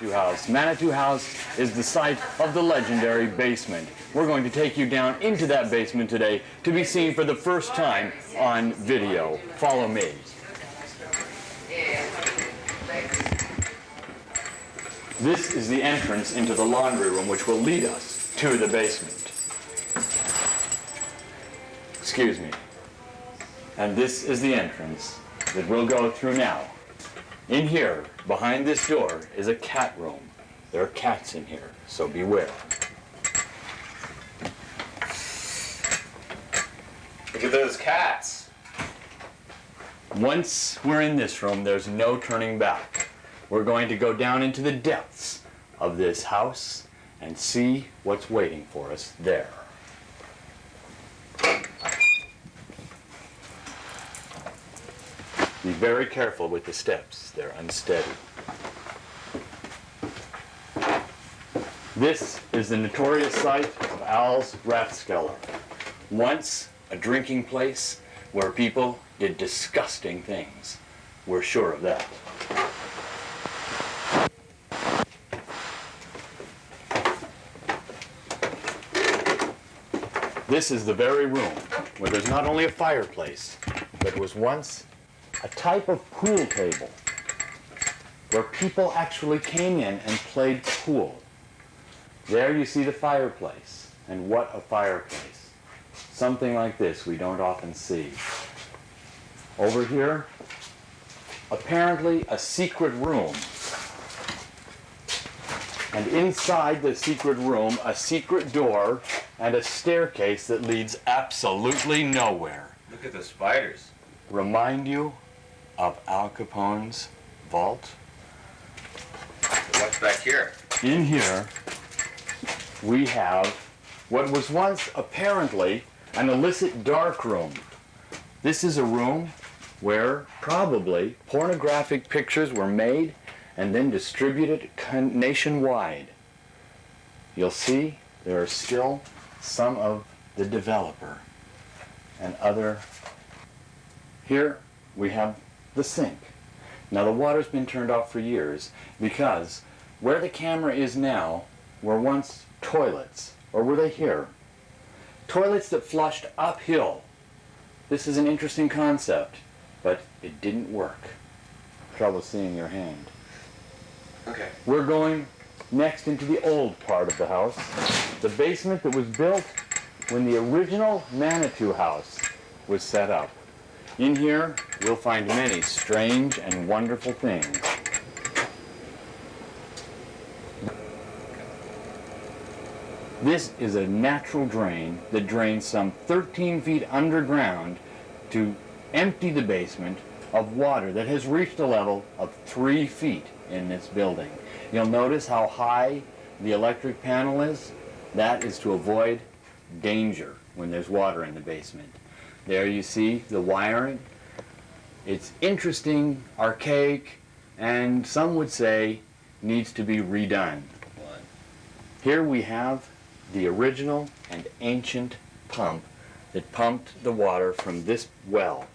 Manitou House. Manitou House is the site of the legendary basement. We're going to take you down into that basement today to be seen for the first time on video. Follow me. This is the entrance into the laundry room, which will lead us to the basement. Excuse me. And this is the entrance that we'll go through now. In here, behind this door, is a cat room. There are cats in here, so beware. Look at those cats. Once we're in this room, there's no turning back. We're going to go down into the depths of this house and see what's waiting for us there. Be very careful with the steps. They're unsteady. This is the notorious site of Al's Rathskeller. Once a drinking place where people did disgusting things. We're sure of that. This is the very room where there's not only a fireplace, but was once a type of pool table where people actually came in and played pool. There you see the fireplace, and what a fireplace. Something like this we don't often see. Over here, apparently a secret room. And inside the secret room, a secret door and a staircase that leads absolutely nowhere. Look at the spiders. Remind you of Al Capone's vault? What's back here? In here, we have what was once apparently an illicit dark room. This is a room where probably pornographic pictures were made and then distributed nationwide. You'll see there are still some of the developer and other. Here we have the sink. Now the water's been turned off for years because where the camera is now were once toilets, or were they here? Toilets that flushed uphill. This is an interesting concept, but it didn't work. Trouble seeing your hand. Okay. We're going next into the old part of the house, the basement that was built when the original Manitou House was set up. In here, we'll find many strange and wonderful things. This is a natural drain that drains some 13 feet underground to empty the basement of water that has reached a level of 3 feet in this building. You'll notice how high the electric panel is. That is to avoid danger when there's water in the basement. There you see the wiring. It's interesting, archaic, and some would say needs to be redone. Here we have the original and ancient pump that pumped the water from this well.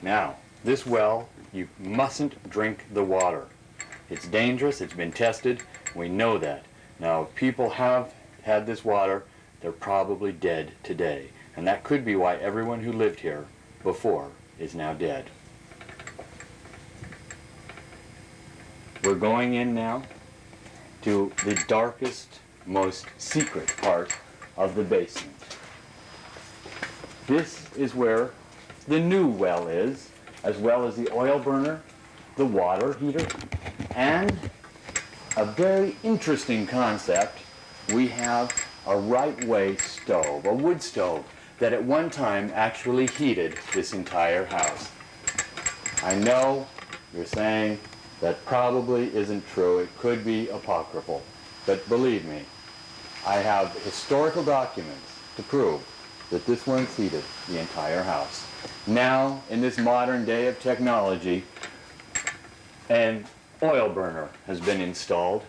Now, this well, you mustn't drink the water. It's dangerous, it's been tested, we know that. Now, if people have had this water, they're probably dead today. And that could be why everyone who lived here before is now dead. We're going in now to the darkest, most secret part of the basement. This is where the new well is, as well as the oil burner, the water heater, and a very interesting concept. We have a right-way stove, a wood stove, that at one time actually heated this entire house. I know you're saying that probably isn't true. It could be apocryphal. But believe me, I have historical documents to prove that this once heated the entire house. Now, in this modern day of technology, an oil burner has been installed,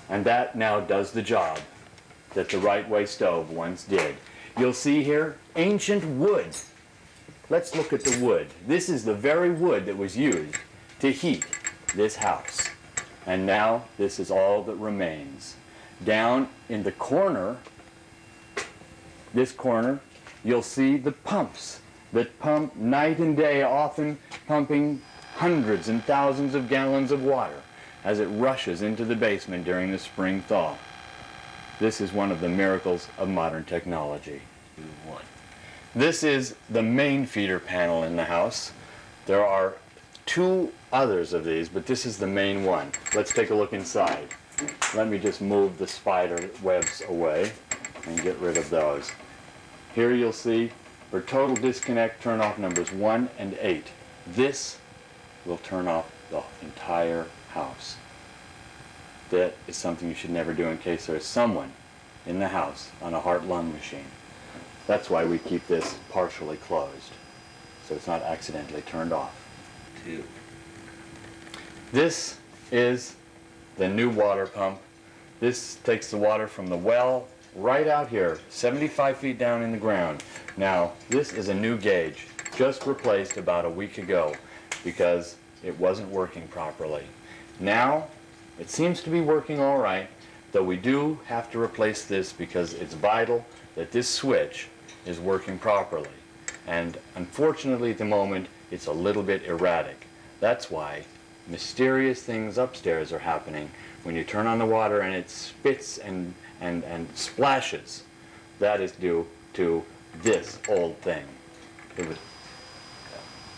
and that now does the job that the right-way stove once did. You'll see here ancient wood. Let's look at the wood. This is the very wood that was used to heat this house. And now this is all that remains. Down in the corner, this corner, you'll see the pumps that pump night and day, often pumping hundreds and thousands of gallons of water as it rushes into the basement during the spring thaw. This is one of the miracles of modern technology. This is the main feeder panel in the house. There are two others of these, but this is the main one. Let's take a look inside. Let me just move the spider webs away and get rid of those. Here you'll see for total disconnect turn off numbers 1 and 8. This will turn off the entire house. That is something you should never do in case there is someone in the house on a heart-lung machine. That's why we keep this partially closed, so it's not accidentally turned off. 2. This is the new water pump. This takes the water from the well right out here, 75 feet down in the ground. Now, this is a new gauge, just replaced about a week ago because it wasn't working properly. Now, it seems to be working all right, though we do have to replace this because it's vital that this switch is working properly. And unfortunately, at the moment, it's a little bit erratic. That's why mysterious things upstairs are happening. When you turn on the water and it spits and splashes, that is due to this old thing.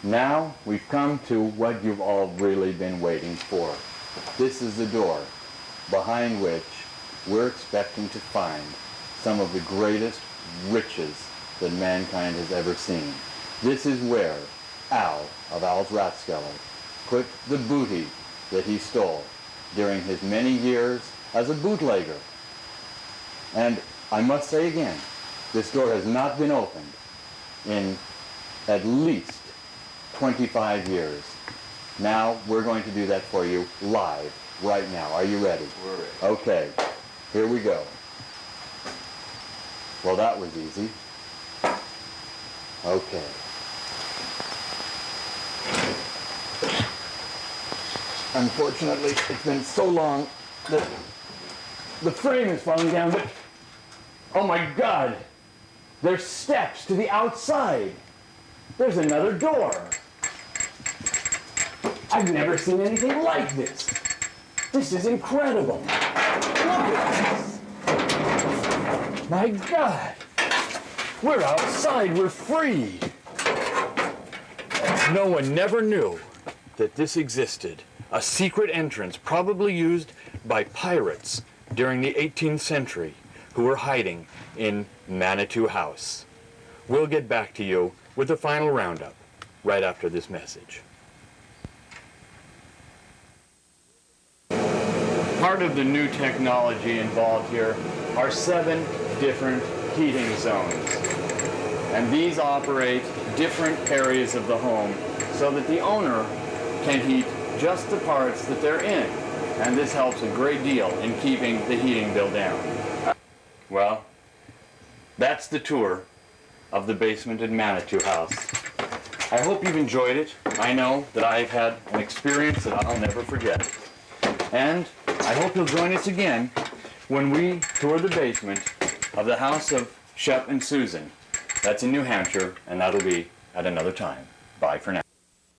Now we've come to what you've all really been waiting for. This is the door behind which we're expecting to find some of the greatest riches that mankind has ever seen. This is where Al of Al's Rathskeller put the booty that he stole during his many years as a bootlegger. And I must say again, this door has not been opened in at least 25 years. Now we're going to do that for you live right now. Are you ready? We're ready. Okay, here we go. Well, that was easy. Okay. Unfortunately, it's been so long that the frame is falling down, but oh my God, there's steps to the outside. There's another door. I've never seen anything like this. This is incredible. Look at this. My God, we're outside, we're free. No one never knew that this existed. A secret entrance probably used by pirates during the 18th century who were hiding in Manitou House. We'll get back to you with the final roundup right after this message. Part of the new technology involved here are 7 different heating zones. And these operate different areas of the home so that the owner can heat just the parts that they're in. And this helps a great deal in keeping the heating bill down. Well, that's the tour of the basement in Manitou House. I hope you've enjoyed it. I know that I've had an experience that I'll never forget. And I hope you'll join us again when we tour the basement of the house of Shep and Susan. That's in New Hampshire, and that'll be at another time. Bye for now.